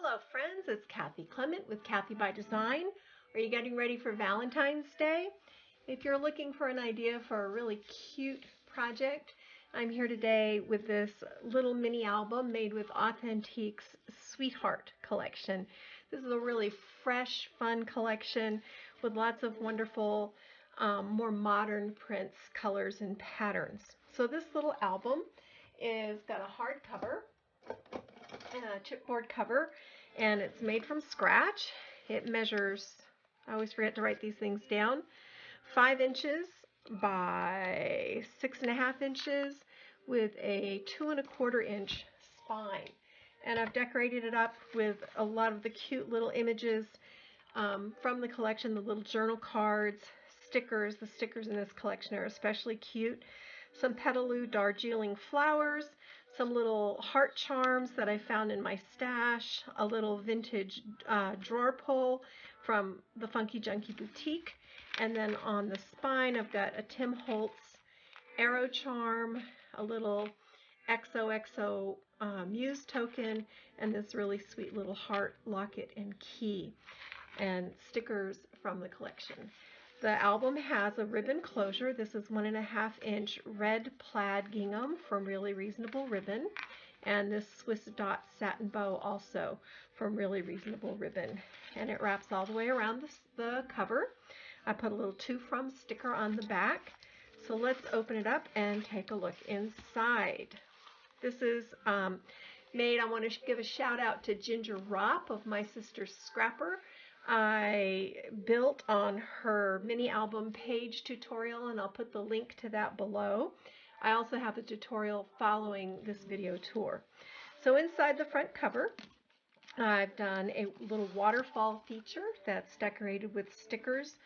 Hello friends, it's Kathy Clement with Kathy by Design. Are you getting ready for Valentine's Day? If you're looking for an idea for a really cute project, I'm here today with this little mini album made with Authentique's Sweetheart collection. This is a really fresh, fun collection with lots of wonderful, more modern prints, colors, and patterns. So this little album is got a hardcover and a chipboard cover, and it's made from scratch. It measures, I always forget to write these things down, 5 inches by 6.5 inches with a 2.25 inch spine. And I've decorated it up with a lot of the cute little images from the collection, the little journal cards, stickers. The stickers in this collection are especially cute. Some Petaloo Darjeeling flowers, some little heart charms that I found in my stash, a little vintage drawer pull from the Funky Junkie Boutique, and then on the spine I've got a Tim Holtz arrow charm, a little XOXO Muse token, and this really sweet little heart locket and key, and stickers from the collection. The album has a ribbon closure. This is 1.5 inch red plaid gingham from Really Reasonable Ribbon, and this Swiss dot satin bow also from Really Reasonable Ribbon, and it wraps all the way around the cover. I put a little to from sticker on the back. So let's open it up and take a look inside. This is made, I want to give a shout out to Ginger Ropp of My Sister's Scrapper. I built on her mini album page tutorial, and I'll put the link to that below. I also have a tutorial following this video tour. So inside the front cover, I've done a little waterfall feature that's decorated with stickers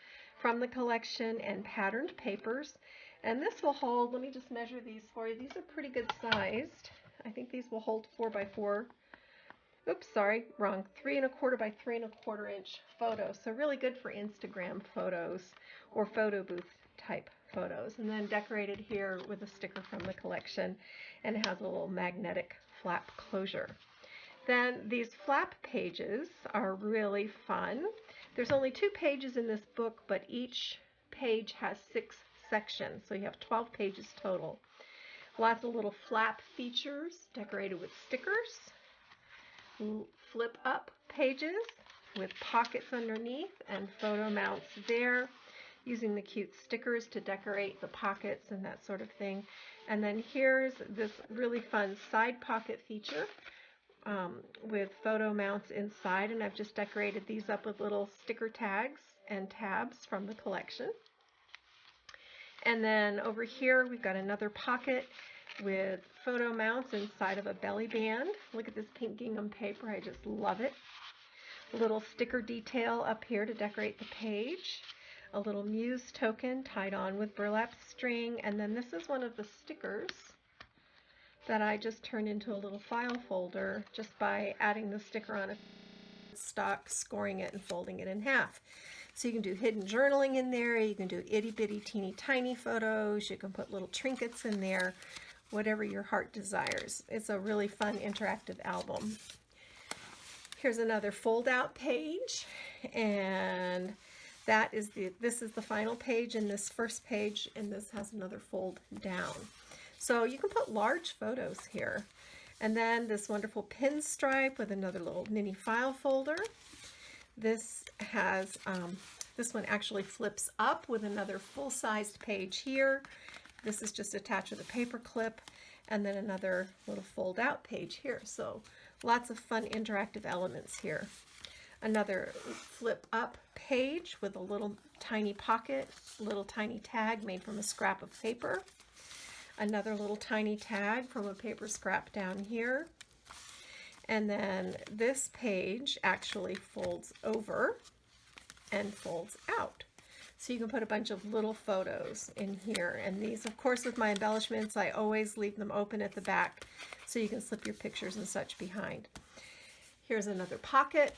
from the collection and patterned papers. And this will hold, let me just measure these for you. These are pretty good sized. I think these will hold 4x4. Oops, sorry, wrong. 3.25 by 3.25 inch photos. So really good for Instagram photos or photo booth type photos. And then decorated here with a sticker from the collection, and it has a little magnetic flap closure. Then these flap pages are really fun. There's only 2 pages in this book, but each page has 6 sections, so you have 12 pages total. Lots of little flap features decorated with stickers. Flip up pages with pockets underneath and photo mounts there, using the cute stickers to decorate the pockets and that sort of thing. And then here's this really fun side pocket feature with photo mounts inside, and I've just decorated these up with little sticker tags and tabs from the collection. And then over here we've got another pocket with photo mounts inside of a belly band. Look at this pink gingham paper, I just love it. A little sticker detail up here to decorate the page. A little Muse token tied on with burlap string, and then this is one of the stickers that I just turned into a little file folder just by adding the sticker on a stock, scoring it, and folding it in half. So you can do hidden journaling in there, you can do itty bitty teeny tiny photos, you can put little trinkets in there, whatever your heart desires. It's a really fun interactive album. Here's another fold out page, and this is the final page in this first page, and this has another fold down. So you can put large photos here. And then this wonderful pinstripe with another little mini file folder. This has, this one actually flips up with another full-sized page here. This is just attached with a paper clip, and then another little fold-out page here. So lots of fun interactive elements here. Another flip-up page with a little tiny pocket, little tiny tag made from a scrap of paper. Another little tiny tag from a paper scrap down here. And then this page actually folds over and folds out. So you can put a bunch of little photos in here. And these, of course, with my embellishments, I always leave them open at the back so you can slip your pictures and such behind. Here's another pocket.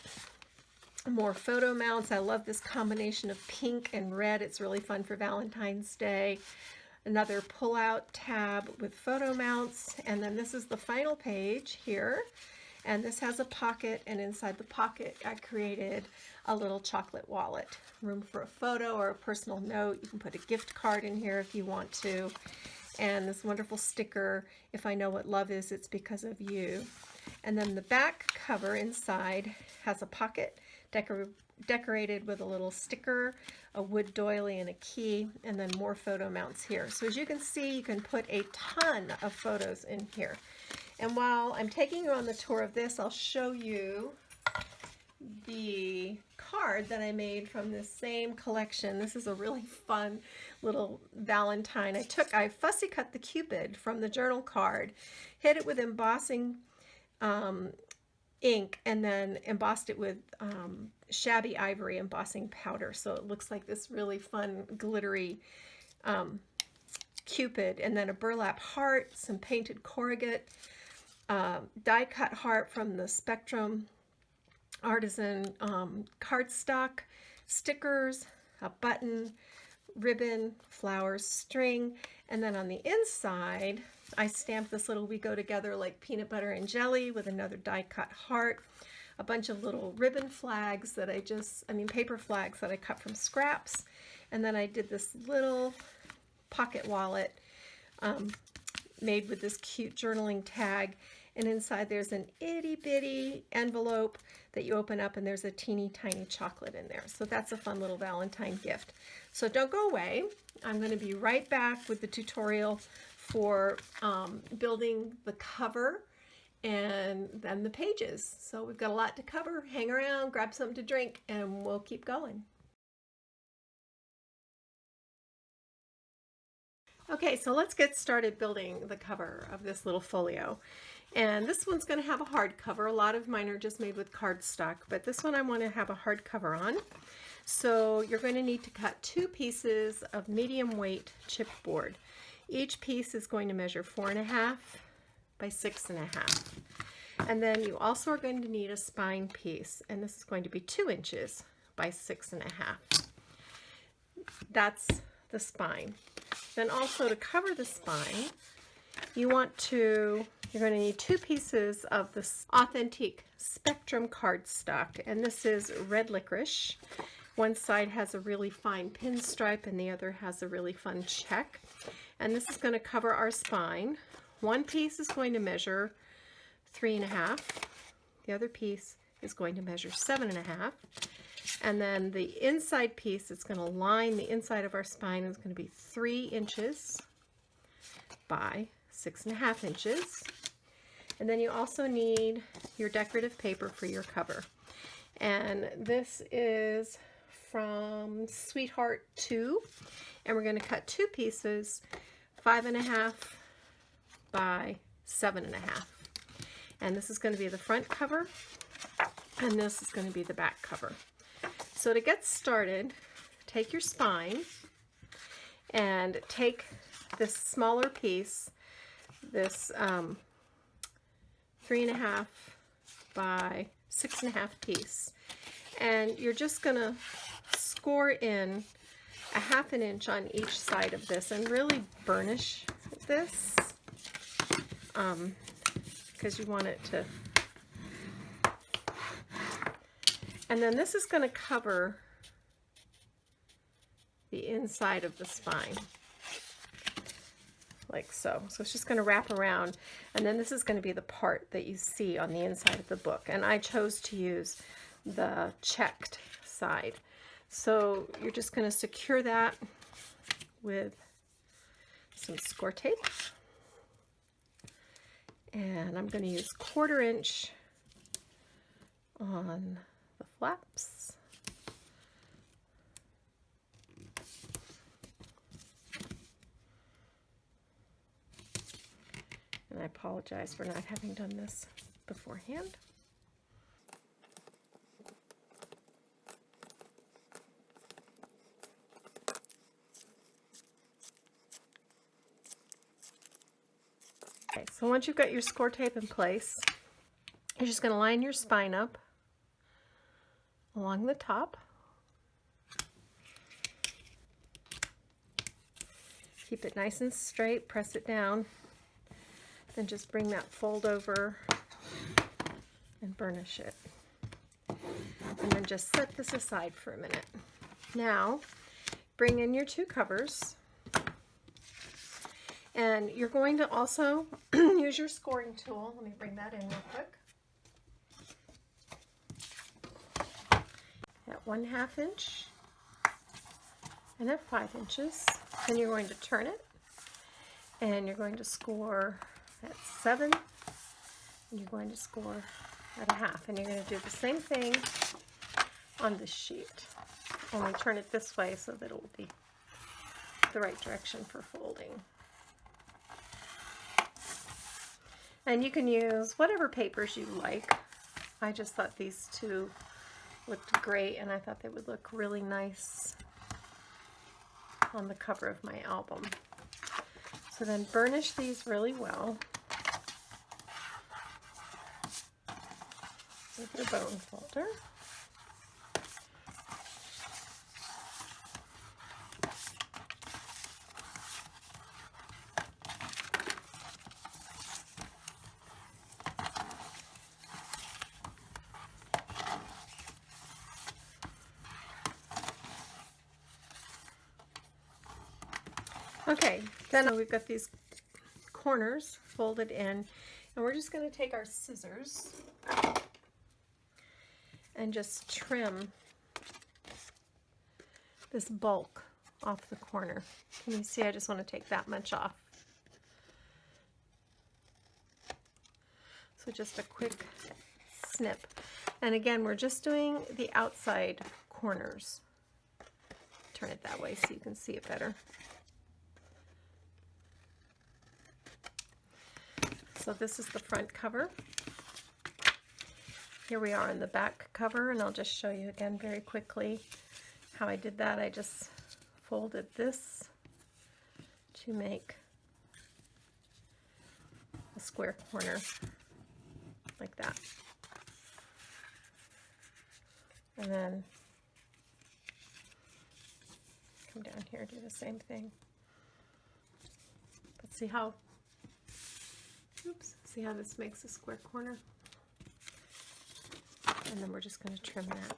More photo mounts. I love this combination of pink and red. It's really fun for Valentine's Day. Another pull-out tab with photo mounts, and then this is the final page here, And this has a pocket, and inside the pocket I created a little chocolate wallet. Room for a photo or a personal note. You can put a gift card in here if you want to. And this wonderful sticker, if I know what love is, it's because of you. And then the back cover inside has a pocket decorated with a little sticker, a wood doily, and a key, and then more photo mounts here. So as you can see, you can put a ton of photos in here. And while I'm taking you on the tour of this, I'll show you the card that I made from this same collection. This is a really fun little Valentine. I fussy cut the Cupid from the journal card, hit it with embossing ink, and then embossed it with shabby ivory embossing powder. So it looks like this really fun glittery Cupid, and then a burlap heart, some painted corrugate, die cut heart from the Spectrum Artisan cardstock, stickers, a button, ribbon, flowers, string, and then on the inside I stamped this little "We Go Together Like Peanut Butter and Jelly" with another die cut heart, a bunch of little ribbon flags that paper flags that I cut from scraps, and then I did this little pocket wallet made with this cute journaling tag, and inside there's an itty bitty envelope that you open up, and there's a teeny tiny chocolate in there. So that's a fun little Valentine gift. So don't go away. I'm going to be right back with the tutorial for building the cover and then the pages. So we've got a lot to cover. Hang around, grab something to drink, and we'll keep going. Okay, so let's get started building the cover of this little folio. And this one's going to have a hard cover. A lot of mine are just made with cardstock, but this one I want to have a hard cover on. So you're going to need to cut 2 pieces of medium weight chipboard. Each piece is going to measure 4.5 by 6.5. And then you also are going to need a spine piece, and this is going to be 2 inches by 6.5. That's the spine. Then also to cover the spine, you're going to need 2 pieces of this Authentique Spectrum cardstock, and this is red licorice. One side has a really fine pinstripe and the other has a really fun check. And this is going to cover our spine. One piece is going to measure 3.5. The other piece is going to measure 7.5. And then the inside piece is going to line the inside of our spine is going to be 3 inches by 6.5 inches. And then you also need your decorative paper for your cover. And this is from Sweetheart 2. And we're going to cut 2 pieces, 5.5 by 7.5. And this is going to be the front cover, and this is going to be the back cover. So to get started, take your spine and take this smaller piece, this 3.5 by 6.5 piece, and you're just going to score in 1/2 inch on each side of this and really burnish this because you want it to. And then this is going to cover the inside of the spine, like so. So it's just going to wrap around, and then this is going to be the part that you see on the inside of the book. And I chose to use the checked side. So you're just going to secure that with some score tape. And I'm going to use 1/4 inch on the flaps. And I apologize for not having done this beforehand. Okay, so once you've got your score tape in place, you're just going to line your spine up along the top. Keep it nice and straight, press it down, then just bring that fold over and burnish it. And then just set this aside for a minute. Now, bring in your two covers. And you're going to also use your scoring tool. Let me bring that in real quick. At 1/2 inch and at 5 inches. Then you're going to turn it. And you're going to score at 7. And you're going to score at 1/2. And you're going to do the same thing on this sheet. Only turn it this way so that it will be the right direction for folding. And you can use whatever papers you like. I just thought these two looked great, and I thought they would look really nice on the cover of my album. So then burnish these really well with your bone folder. Okay, then we've got these corners folded in, and we're just going to take our scissors and just trim this bulk off the corner. Can you see? I just want to take that much off. So just a quick snip. And again, we're just doing the outside corners. Turn it that way so you can see it better. So this is the front cover. Here we are on the back cover, and I'll just show you again very quickly how I did that. I just folded this to make a square corner like that. And then come down here, do the same thing. But see how see how this makes a square corner? And then we're just going to trim that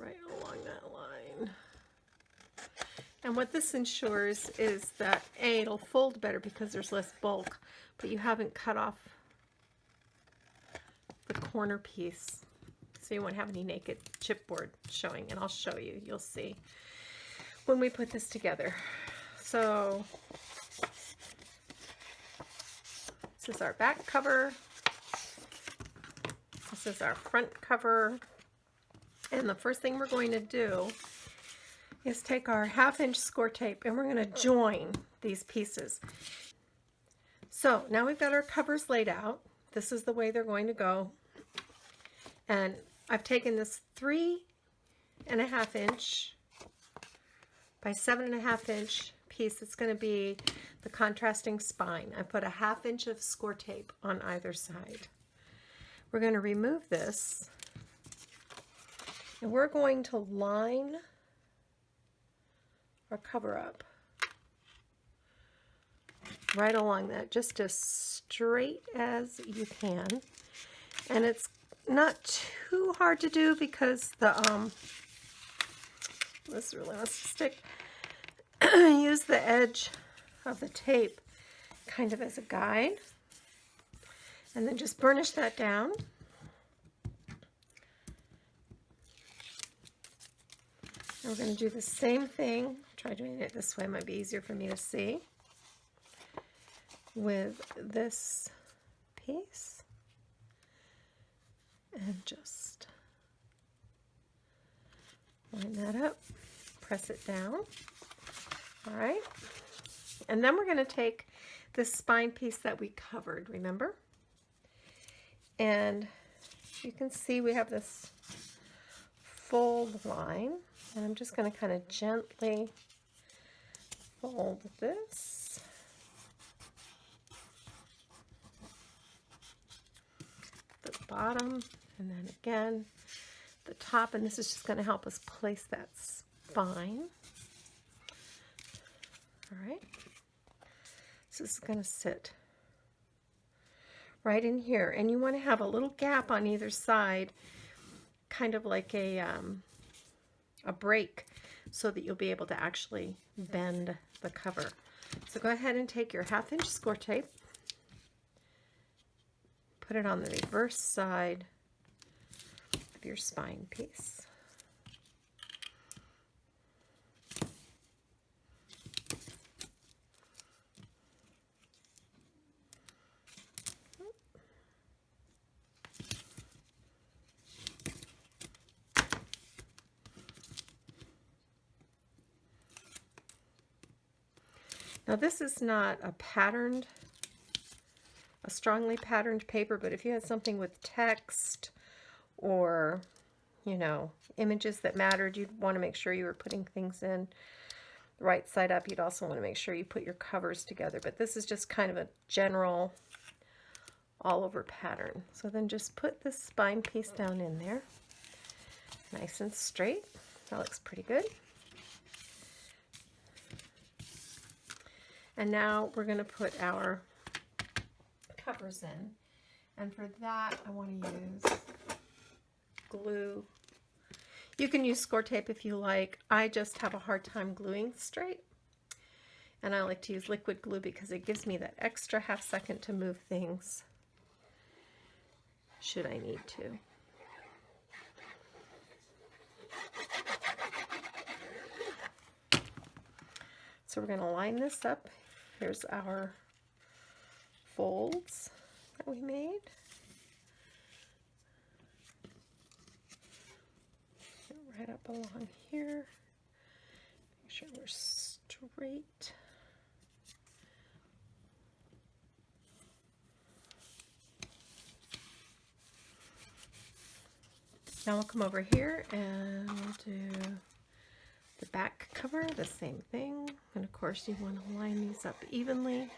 right along that line. And what this ensures is that A, it'll fold better because there's less bulk, but you haven't cut off the corner piece, so you won't have any naked chipboard showing. And I'll show you, you'll see when we put this together. So this is our back cover, this is our front cover, and the first thing we're going to do is take our 1/2 inch score tape and we're going to join these pieces. So now we've got our covers laid out. This is the way they're going to go, and I've taken this 3.5 inch by 7.5 inch piece. It's going to be the contrasting spine. I put a 1/2 inch of score tape on either side. We're going to remove this, and we're going to line our cover up right along that, just as straight as you can. And it's not too hard to do because the this really wants to stick. Use the edge of the tape kind of as a guide, and then just burnish that down. And we're going to do the same thing. Try doing it this way, it might be easier for me to see, with this piece, and just line that up, press it down. All right, and then we're going to take this spine piece that we covered, remember? And you can see we have this fold line, and I'm just going to kind of gently fold this. The bottom, and then again the top, and this is just going to help us place that spine. All right, So this is going to sit right in here, and you want to have a little gap on either side, kind of like a break, so that you'll be able to actually bend the cover. So go ahead and take your 1/2" score tape, put it on the reverse side of your spine piece. Now this is not a strongly patterned paper, but if you had something with text or, you know, images that mattered, you'd want to make sure you were putting things in the right side up. You'd also want to make sure you put your covers together, but this is just kind of a general all over pattern. So then just put this spine piece down in there, nice and straight. That looks pretty good. And now we're going to put our covers in, and for that I want to use glue. You can use score tape if you like. I just have a hard time gluing straight, and I like to use liquid glue because it gives me that extra 1/2 second to move things should I need to. So we're going to line this up. Here's our folds that we made. Right up along here. Make sure we're straight. Now we'll come over here and we'll do the back cover, the same thing. And of course you want to line these up evenly.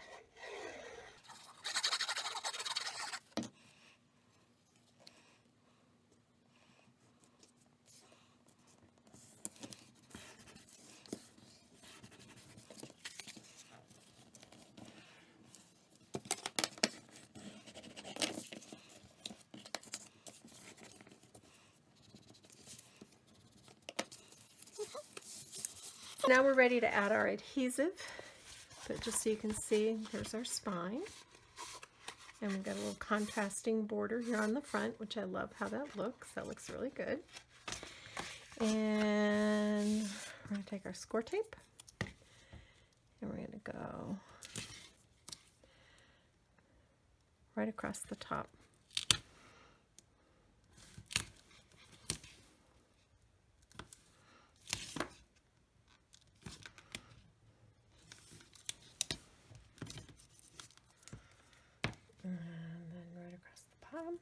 Now we're ready to add our adhesive, but just so you can see, here's our spine. And we've got a little contrasting border here on the front, which I love how that looks. That looks really good. And we're going to take our score tape, and we're going to go right across the top. And then right across the bottom.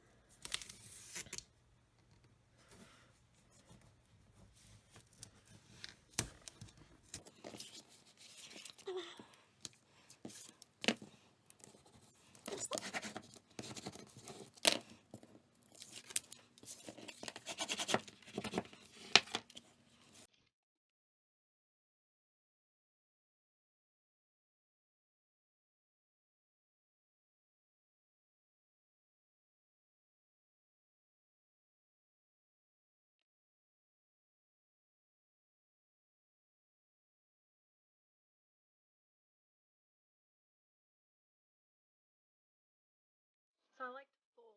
So I like to fold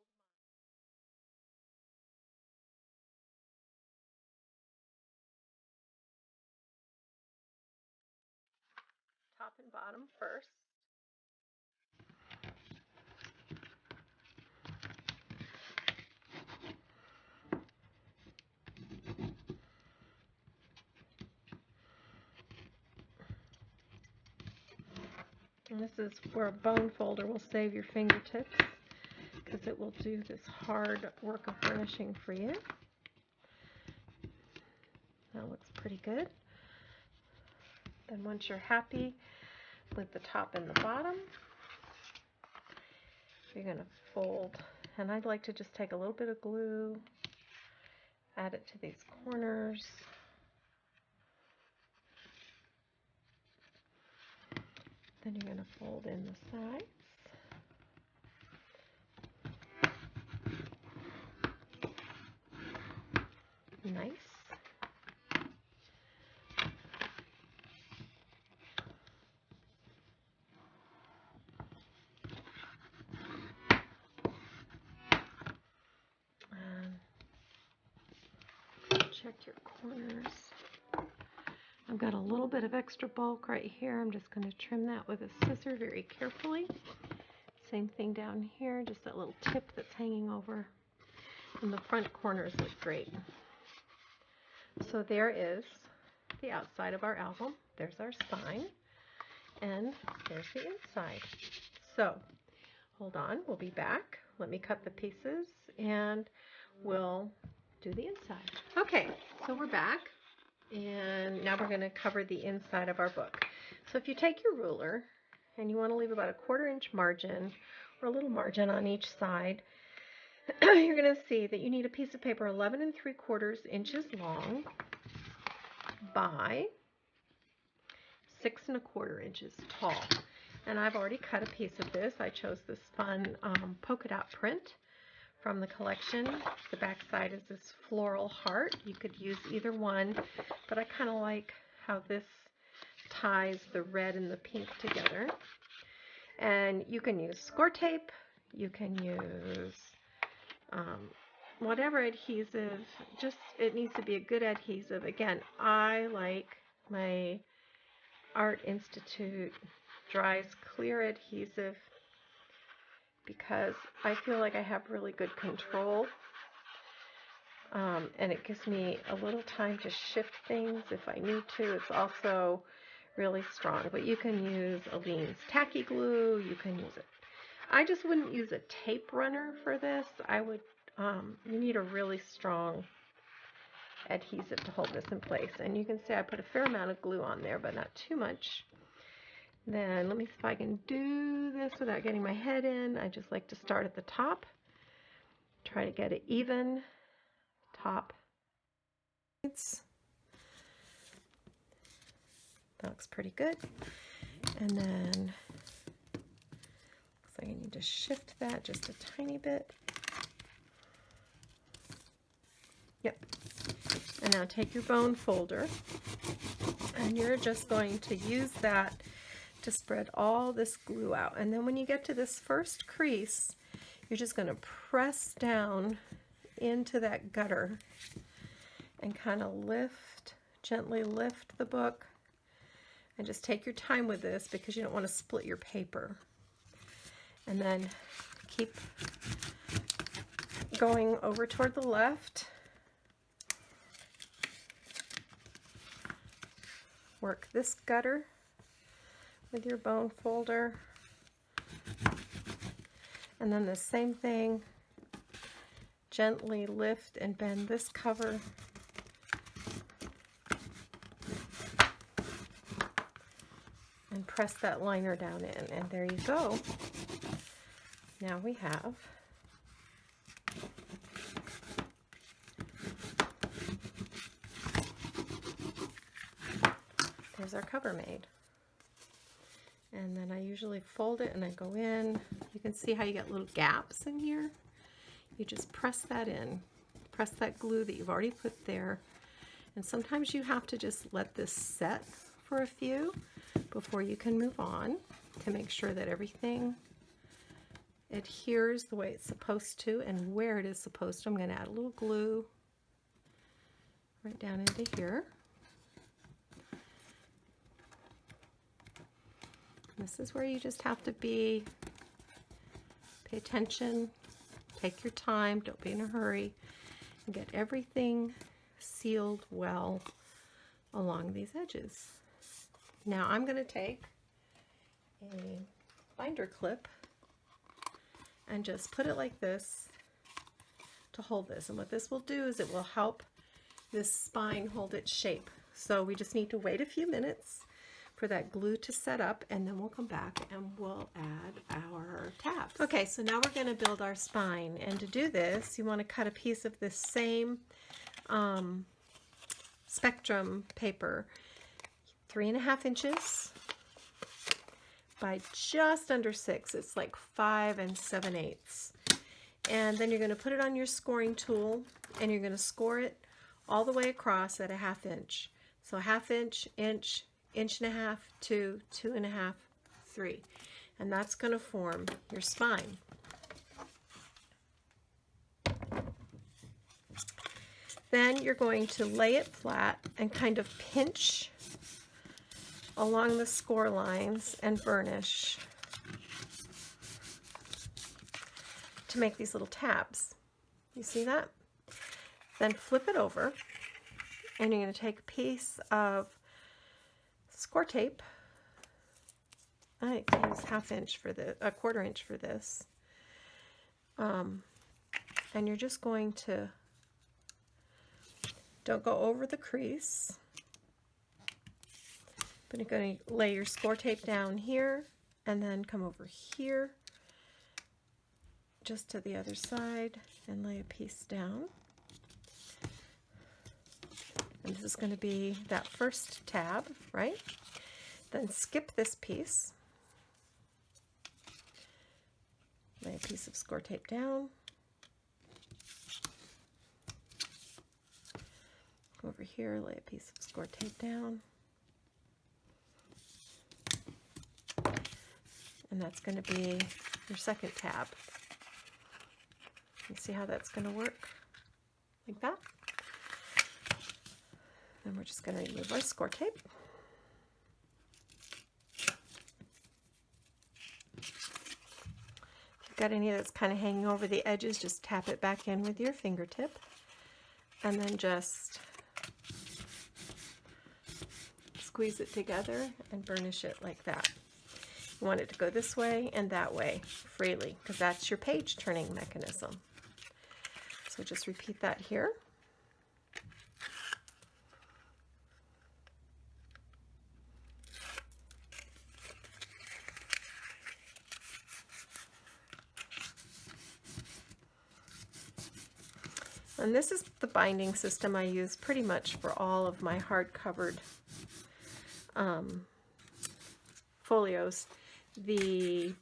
top and bottom first. And this is where a bone folder will save your fingertips, because it will do this hard work of burnishing for you. That looks pretty good. Then once you're happy with the top and the bottom, you're going to fold. And I'd like to just take a little bit of glue, add it to these corners. Then you're going to fold in the sides. Nice. Check your corners. I've got a little bit of extra bulk right here. I'm just going to trim that with a scissor very carefully. Same thing down here, just that little tip that's hanging over. And the front corners look great. So there is the outside of our album. There's our spine. And there's the inside. So hold on, we'll be back. Let me cut the pieces and we'll do the inside. Okay, so we're back. And now we're going to cover the inside of our book. So if you take your ruler and you want to leave about a 1/4 inch margin or a little margin on each side, you're going to see that you need a piece of paper 11 3/4 inches long by 6 1/4 inches tall. And I've already cut a piece of this. I chose this fun polka dot print from the collection. The back side is this floral heart. You could use either one, but I kind of like how this ties the red and the pink together. And you can use score tape, you can use whatever adhesive, just it needs to be a good adhesive. Again, I like my Art Institute Dries Clear adhesive because I feel like I have really good control, and it gives me a little time to shift things if I need to. It's also really strong, but you can use Aleene's tacky glue, you can use it. I just wouldn't use a tape runner for this. I would, you need a really strong adhesive to hold this in place. And you can see I put a fair amount of glue on there, but not too much. Then let me see if I can do this without getting my head in. I just like to start at the top. Try to get it even top. That looks pretty good. And then looks like I need to shift that just a tiny bit. Yep. And now take your bone folder and you're just going to use that to spread all this glue out. And then when you get to this first crease, you're just going to press down into that gutter and kind of lift, gently lift the book. And just take your time with this because you don't want to split your paper. And then keep going over toward the left. Work this gutter with your bone folder. And then the same thing, gently lift and bend this cover. And press that liner down in, and there you go. Now we have there's our cover made. And then I usually fold it and I go in. You can see how you get little gaps in here. You just press that in. Press that glue that you've already put there. And sometimes you have to just let this set for a few before you can move on to make sure that everything adheres the way it's supposed to and where it is supposed to. I'm going to add a little glue right down into here. This is where you just have to pay attention, take your time, don't be in a hurry, and get everything sealed well along these edges. Now I'm going to take a binder clip and just put it like this to hold this. And what this will do is it will help this spine hold its shape. So we just need to wait a few minutes for that glue to set up, and then we'll come back and we'll add our tabs. Okay, so now we're going to build our spine, and to do this you want to cut a piece of this same spectrum paper, 3.5 inches by just under 6. It's like 5 7/8. And then you're going to put it on your scoring tool, and you're going to score it all the way across at a 1/2 inch. So 1/2 inch, inch, 1.5 inches, 2, 2.5, 3. And that's going to form your spine. Then you're going to lay it flat and kind of pinch along the score lines and burnish to make these little tabs. You see that? Then flip it over, and you're going to take a piece of score tape. I use 1/2 inch for this, 1/4 inch for this. And you're just going to, don't go over the crease, but you're going to lay your score tape down here and then come over here just to the other side and lay a piece down. And this is going to be that first tab, right? Then skip this piece, lay a piece of score tape down, go over here, lay a piece of score tape down, and that's going to be your second tab. You see how that's going to work? Like that. Then we're just going to remove our score tape. If you've got any that's kind of hanging over the edges, just tap it back in with your fingertip, and then just squeeze it together and burnish it like that. You want it to go this way and that way freely, because that's your page turning mechanism. So just repeat that here. And this is the binding system I use pretty much for all of my hard-covered folios. The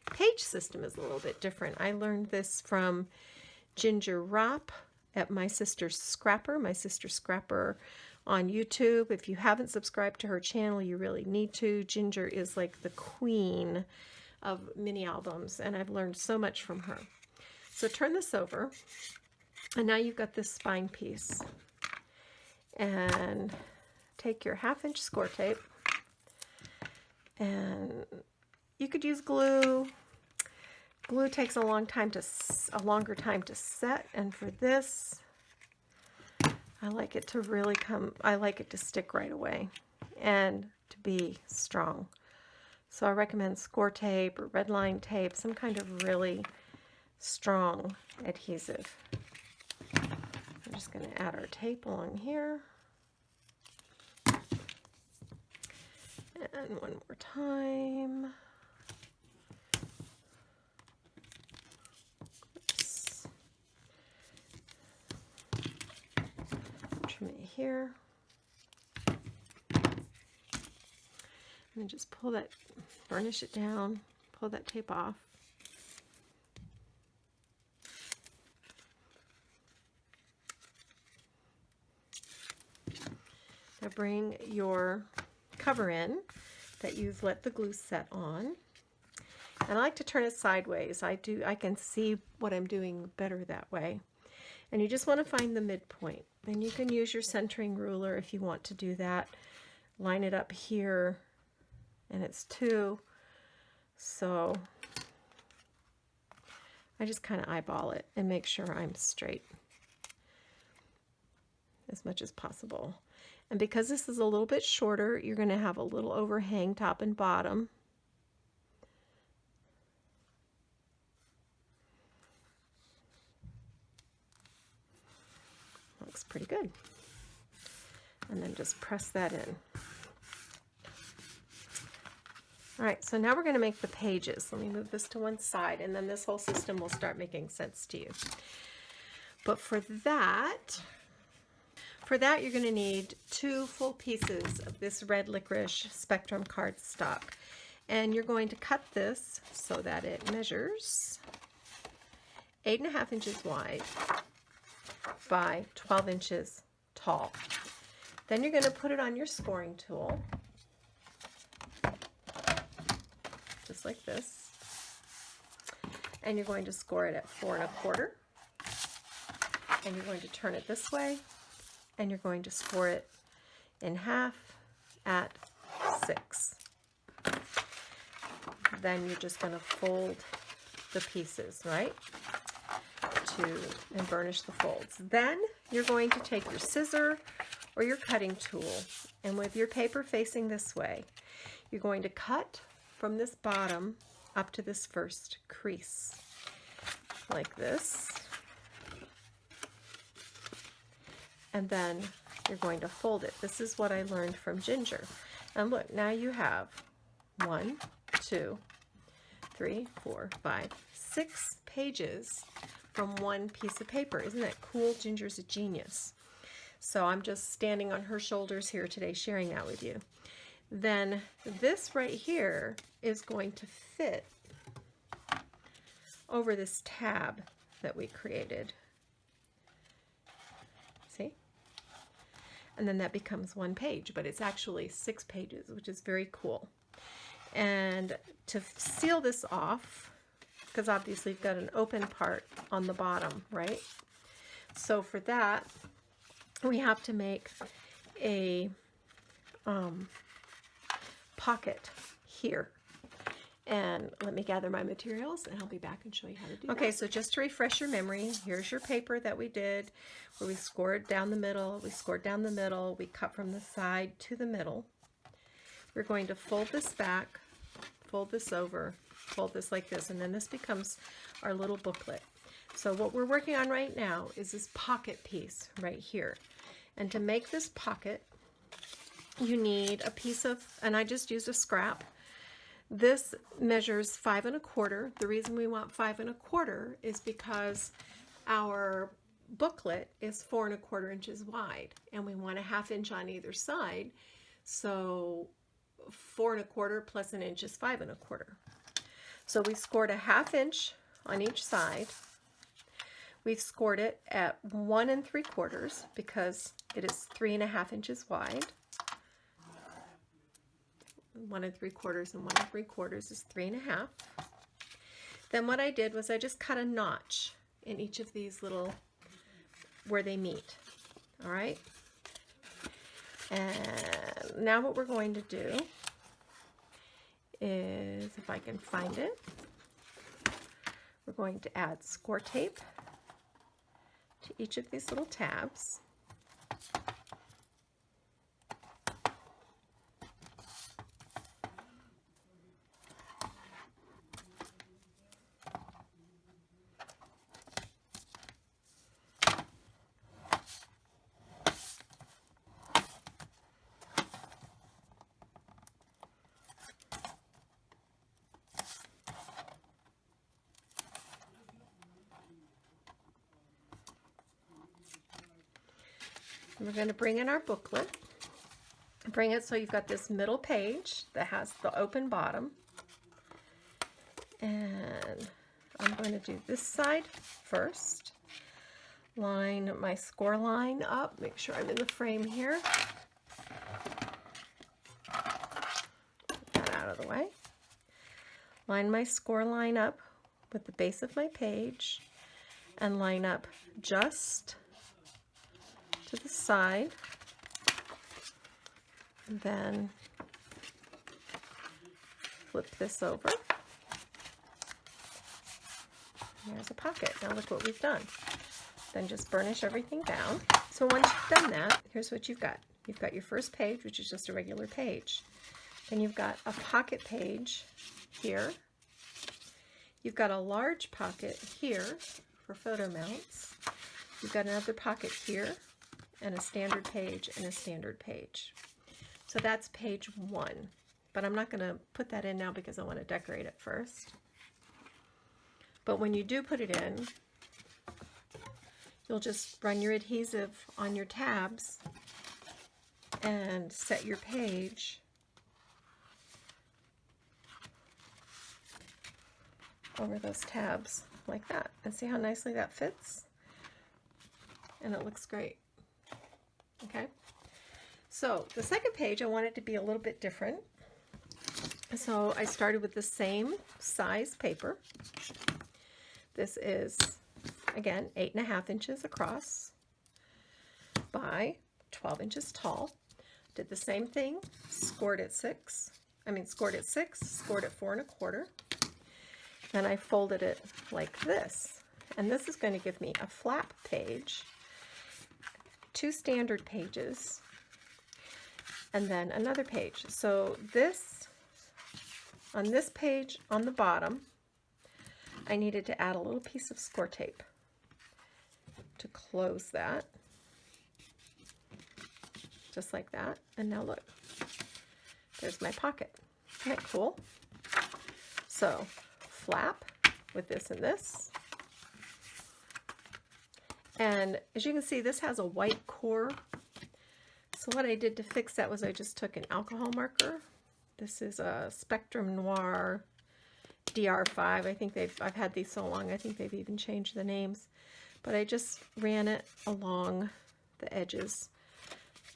page system is a little bit different. I learned this from Ginger Ropp at My Sister Scrapper on YouTube. If you haven't subscribed to her channel, you really need to. Ginger is like the queen of mini albums, and I've learned so much from her. So turn this over, and now you've got this spine piece. And take your 1/2 inch score tape, and you could use glue. Glue takes a longer time to set, and for this, I like it to really I like it to stick right away and to be strong. So I recommend score tape or red line tape, some kind of really strong adhesive. I'm just going to add our tape along here. And one more time. Oops. Trim it here. And then just pull that, burnish it down, pull that tape off. Now bring your cover in that you've let the glue set on, and I like to turn it sideways. I can see what I'm doing better that way. And you just want to find the midpoint, and you can use your centering ruler if you want to do that. Line it up here, and it's 2, so I just kind of eyeball it and make sure I'm straight as much as possible. And because this is a little bit shorter, you're going to have a little overhang top and bottom. Looks pretty good. And then just press that in. All right, so now we're going to make the pages. Let me move this to one side, and then this whole system will start making sense to you. But for For that, you're going to need 2 full pieces of this red licorice Spectrum cardstock. And you're going to cut this so that it measures 8.5 inches wide by 12 inches tall. Then you're going to put it on your scoring tool, just like this. And you're going to score it at 4 1/4. And you're going to turn it this way, and you're going to score it in half at 6. Then you're just going to fold the pieces, right, and burnish the folds. Then you're going to take your scissor or your cutting tool, and with your paper facing this way, you're going to cut from this bottom up to this first crease, like this. And then you're going to fold it. This is what I learned from Ginger. And look, now you have 1, 2, 3, 4, 5, 6 pages from one piece of paper. Isn't that cool? Ginger's a genius. So I'm just standing on her shoulders here today, sharing that with you. Then this right here is going to fit over this tab that we created. See? And then that becomes 1 page, but it's actually 6 pages, which is very cool. And to seal this off, because obviously you've got an open part on the bottom, right? So for that, we have to make a pocket here. And let me gather my materials and I'll be back and show you how to do that. Okay, so just to refresh your memory, here's your paper that we did, where we scored down the middle, we cut from the side to the middle. We're going to fold this back, fold this over, fold this like this, and then this becomes our little booklet. So what we're working on right now is this pocket piece right here. And to make this pocket, you need a piece of, and I just used a scrap. This measures 5 1/4. The reason we want 5 1/4 is because our booklet is 4 1/4 inches wide, and we want a 1/2 inch on either side. So 4 1/4 plus an inch is 5 1/4. So we scored a 1/2 inch on each side. We've scored it at 1 3/4 because it is 3 1/2 inches wide. 1 3/4 and 1 3/4 is 3 1/2. Then what I did was I just cut a notch in each of these little, where they meet. All right. And now what we're going to do is, if I can find it, we're going to add score tape to each of these little tabs. We're going to bring in our booklet. Bring it so you've got this middle page that has the open bottom. And I'm going to do this side first. Line my score line up. Make sure I'm in the frame here. Get that out of the way. Line my score line up with the base of my page and line up just to the side, and then flip this over. There's a pocket. Now look what we've done. Then just burnish everything down. So once you've done that, here's what you've got. You've got your first page, which is just a regular page. Then you've got a pocket page here. You've got a large pocket here for photo mounts. You've got another pocket here, and a standard page and a standard page. So that's page 1. But I'm not going to put that in now because I want to decorate it first. But when you do put it in, you'll just run your adhesive on your tabs and set your page over those tabs like that. And see how nicely that fits? And it looks great. Okay, so the second page I wanted to be a little bit different. So I started with the same size paper. This is, again, 8.5 inches across by 12 inches tall. Did the same thing, scored at 6, scored at 4 1/4. Then I folded it like this. And this is going to give me a flap page, 2 standard pages, and then another page. So this, on this page on the bottom, I needed to add a little piece of score tape to close that, just like that. And now look, there's my pocket. Isn't that cool? So flap with this and this. And as you can see, this has a white core. So what I did to fix that was I just took an alcohol marker. This is a Spectrum Noir DR5. I think I've had these so long, I think they've even changed the names. But I just ran it along the edges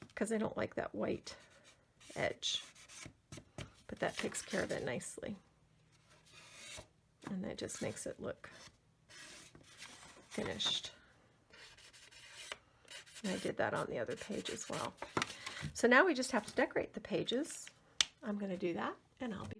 because I don't like that white edge. But that takes care of it nicely. And that just makes it look finished. And I did that on the other page as well. So now we just have to decorate the pages. I'm going to do that, and I'll be